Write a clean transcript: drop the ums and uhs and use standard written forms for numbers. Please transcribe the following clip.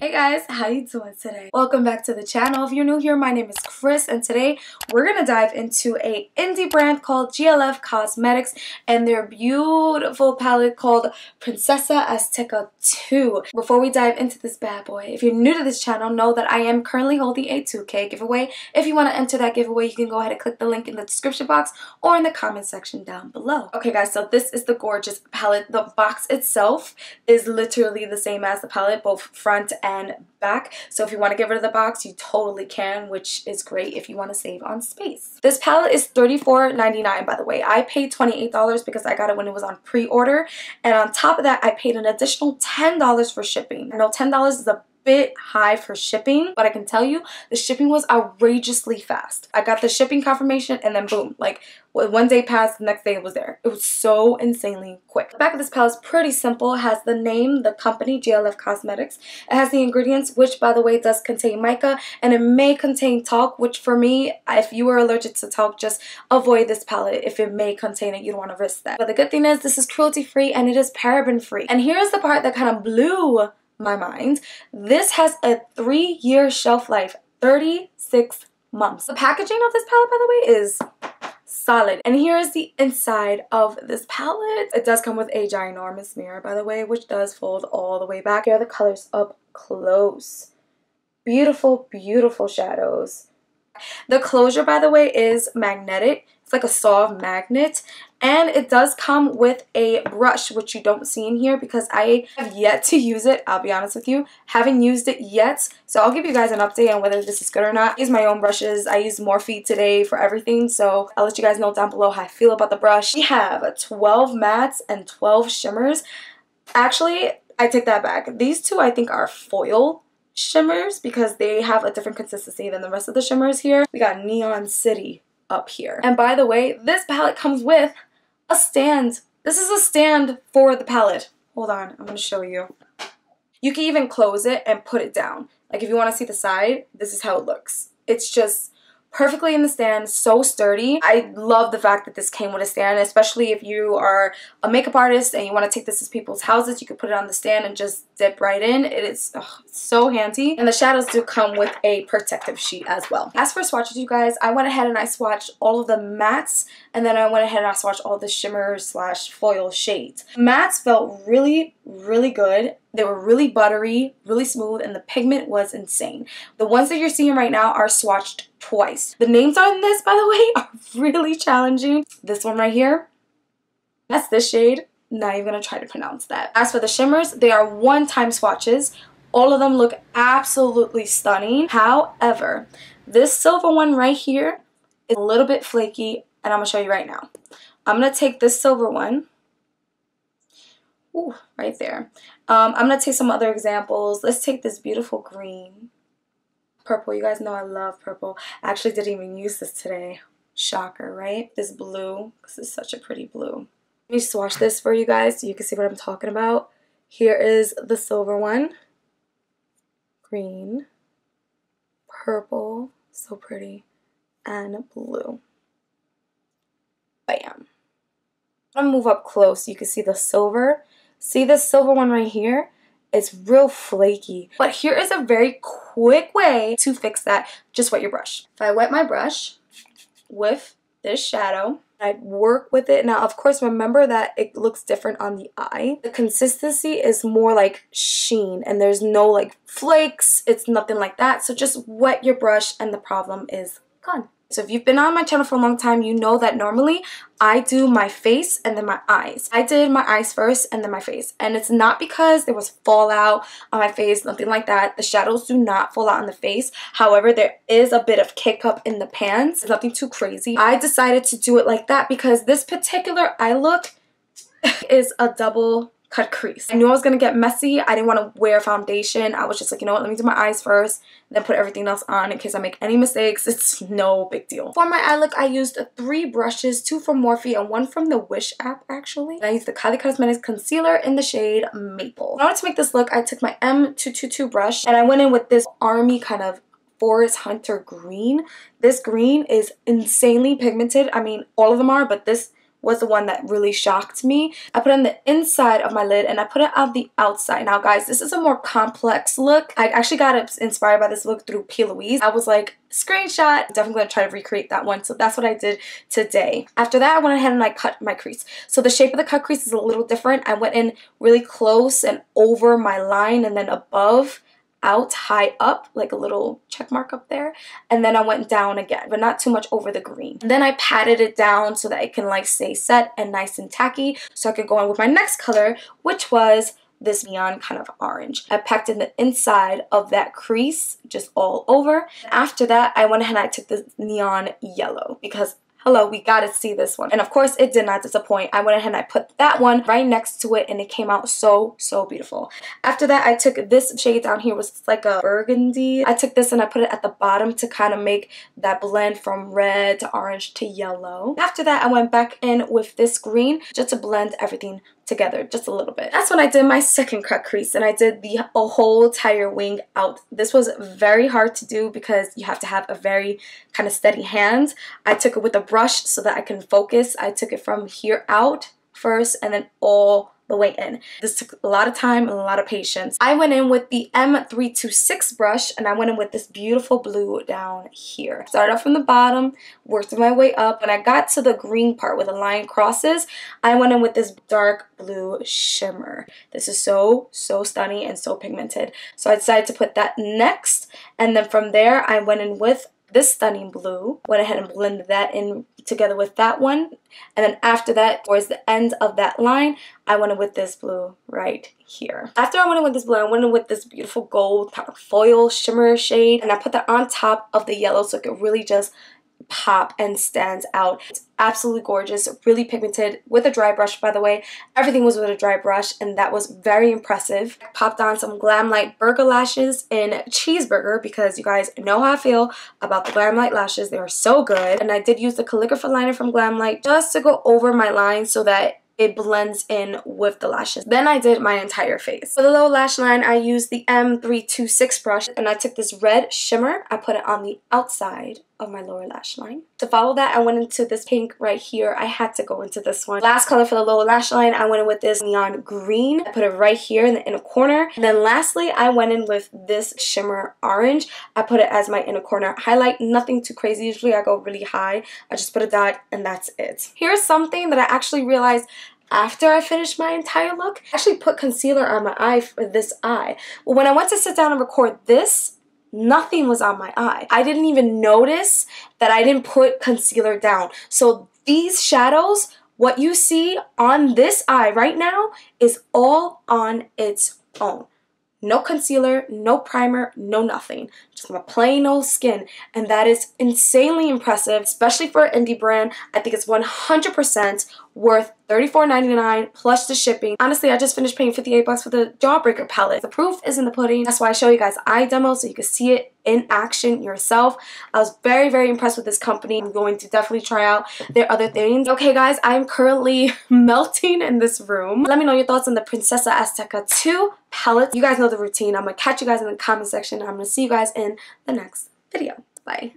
Hey guys, how you doing today? Welcome back to the channel. If you're new here, my name is Chris and today we're gonna dive into a indie brand called GLF Cosmetics and their beautiful palette called Princesa Azteca II. Before we dive into this bad boy, if you're new to this channel, know that I am currently holding a 2K giveaway. If you want to enter that giveaway, you can go ahead and click the link in the description box or in the comment section down below. Okay guys, so this is the gorgeous palette. The box itself is literally the same as the palette, both front and back. So if you want to get rid of the box, you totally can, which is great if you want to save on space. This palette is $34.99 by the way. I paid $28 because I got it when it was on pre-order, and on top of that I paid an additional $10 for shipping. I know $10 is a bit high for shipping, but I can tell you the shipping was outrageously fast. I got the shipping confirmation and then boom, like one day passed, the next day it was there. It was so insanely quick. The back of this palette is pretty simple. It has the name, the company, GLF Cosmetics. It has the ingredients, which by the way does contain mica, and it may contain talc, which for me, if you are allergic to talc, just avoid this palette. If it may contain it, you don't want to risk that. But the good thing is this is cruelty free and it is paraben free. And here's the part that kind of blew my mind. This has a 3-year shelf life, 36 months. The packaging of this palette, by the way, is solid. And here is the inside of this palette. It does come with a ginormous mirror, by the way, which does fold all the way back. Here are the colors up close. Beautiful, beautiful shadows. The closure, by the way, is magnetic. It's like a soft magnet, and it does come with a brush, which you don't see in here because I have yet to use it. I'll be honest with you, haven't used it yet, so I'll give you guys an update on whether this is good or not. I use my own brushes. I use Morphe today for everything, so I'll let you guys know down below how I feel about the brush. We have 12 mattes and 12 shimmers. Actually, I take that back. These two I think are foil shimmers because they have a different consistency than the rest of the shimmers here. We got Neon City up here. And by the way, this palette comes with a stand. This is a stand for the palette. Hold on, I'm going to show you. You can even close it and put it down. Like if you want to see the side, this is how it looks. It's just perfectly in the stand, so sturdy. I love the fact that this came with a stand, especially if you are a makeup artist and you want to take this to people's houses. You can put it on the stand and just dip right in. It is so handy. And the shadows do come with a protective sheet as well. As for swatches, you guys, I went ahead and I swatched all of the mattes, and then I went ahead and I swatched all the shimmers slash foil shades. Mattes felt really, really good. They were really buttery, really smooth, and the pigment was insane. The ones that you're seeing right now are swatched twice. The names on this, by the way, are really challenging. This one right here, that's this shade. Not even gonna try to pronounce that. As for the shimmers, they are one-time swatches. All of them look absolutely stunning. However, this silver one right here is a little bit flaky, and I'm gonna show you right now. I'm gonna take this silver one. Ooh, right there. I'm going to take some other examples. Let's take this beautiful green. Purple. You guys know I love purple. I actually didn't even use this today. Shocker, right? This blue. This is such a pretty blue. Let me swatch this for you guys so you can see what I'm talking about. Here is the silver one. Green. Purple. So pretty. And blue. Bam. I'm going to move up close so you can see the silver. See this silver one right here? It's real flaky. But here is a very quick way to fix that. Just wet your brush. If I wet my brush with this shadow, I work with it. Now, of course, remember that it looks different on the eye. The consistency is more like sheen, and there's no like flakes. It's nothing like that. So just wet your brush and the problem is gone. So if you've been on my channel for a long time, you know that normally I do my face and then my eyes. I did my eyes first and then my face. And it's not because there was fallout on my face, nothing like that. The shadows do not fall out on the face. However, there is a bit of kick up in the pans. It's nothing too crazy. I decided to do it like that because this particular eye look is a double cut crease. I knew I was going to get messy. I didn't want to wear foundation. I was just like, you know what, let me do my eyes first, then put everything else on in case I make any mistakes. It's no big deal. For my eye look, I used 3 brushes, 2 from Morphe and 1 from the Wish app actually. And I used the Kylie Cosmetics concealer in the shade Maple. In order to make this look, I took my M222 brush and I went in with this army kind of Forest Hunter green. This green is insanely pigmented. I mean, all of them are, but this was the one that really shocked me. I put it on the inside of my lid and I put it on the outside. Now guys, this is a more complex look. I actually got inspired by this look through P. Louise. I was like, screenshot, definitely gonna try to recreate that one. So that's what I did today. After that, I went ahead and I cut my crease. So the shape of the cut crease is a little different. I went in really close and over my line and then above, out, high up, like a little check mark up there, and then I went down again, but not too much over the green. And then I patted it down so that it can like stay set and nice and tacky, so I could go on with my next color, which was this neon kind of orange. I packed in the inside of that crease just all over. After that, I went ahead and I took the neon yellow because hello, we gotta see this one. And of course, it did not disappoint. I went ahead and I put that one right next to it and it came out so, so beautiful. After that, I took this shade down here, was like a burgundy. I took this and I put it at the bottom to kind of make that blend from red to orange to yellow. After that, I went back in with this green just to blend everything together just a little bit. That's when I did my second cut crease and I did a whole entire wing out. This was very hard to do because you have to have a very kind of steady hand. I took it with a brush so that I can focus. I took it from here out first and then all the way in. This took a lot of time and a lot of patience. I went in with the M326 brush and I went in with this beautiful blue down here. Started off from the bottom, worked my way up. When I got to the green part where the line crosses, I went in with this dark blue shimmer. This is so, so stunning and so pigmented. So I decided to put that next, and then from there I went in with this stunning blue, went ahead and blended that in together with that one, and then after that, towards the end of that line, I went in with this blue right here. After I went in with this blue, I went in with this beautiful gold kind of foil shimmer shade, and I put that on top of the yellow so it could really just pop and stands out. It's absolutely gorgeous, really pigmented with a dry brush, by the way. Everything was with a dry brush and that was very impressive. I popped on some Glamlite burger lashes in Cheeseburger because you guys know how I feel about the Glamlite lashes. They are so good. And I did use the Calligrapher liner from Glamlite just to go over my line so that it blends in with the lashes. Then I did my entire face. For the lower lash line, I used the M326 brush and I took this red shimmer. I put it on the outside of my lower lash line. To follow that, I went into this pink right here. I had to go into this one. Last color for the lower lash line, I went in with this neon green. I put it right here in the inner corner. And then lastly, I went in with this shimmer orange. I put it as my inner corner highlight. Nothing too crazy. Usually I go really high. I just put a dot and that's it. Here's something that I actually realized after I finished my entire look. I actually put concealer on my eye for this eye. Well, when I went to sit down and record this, nothing was on my eye. I didn't even notice that I didn't put concealer down. So these shadows, what you see on this eye right now, is all on its own. No concealer, no primer, no nothing. Just my plain old skin. And that is insanely impressive, especially for an indie brand. I think it's 100% worth $34.99 plus the shipping. Honestly, I just finished paying 58 bucks for the Jawbreaker palette. The proof is in the pudding. That's why I show you guys eye demo so you can see it in action yourself. I was very, very impressed with this company. I'm going to definitely try out their other things. Okay guys, I'm currently melting in this room. Let me know your thoughts on the Princesa Azteca II palette. You guys know the routine. I'm gonna catch you guys in the comment section and I'm gonna see you guys in the next video. Bye.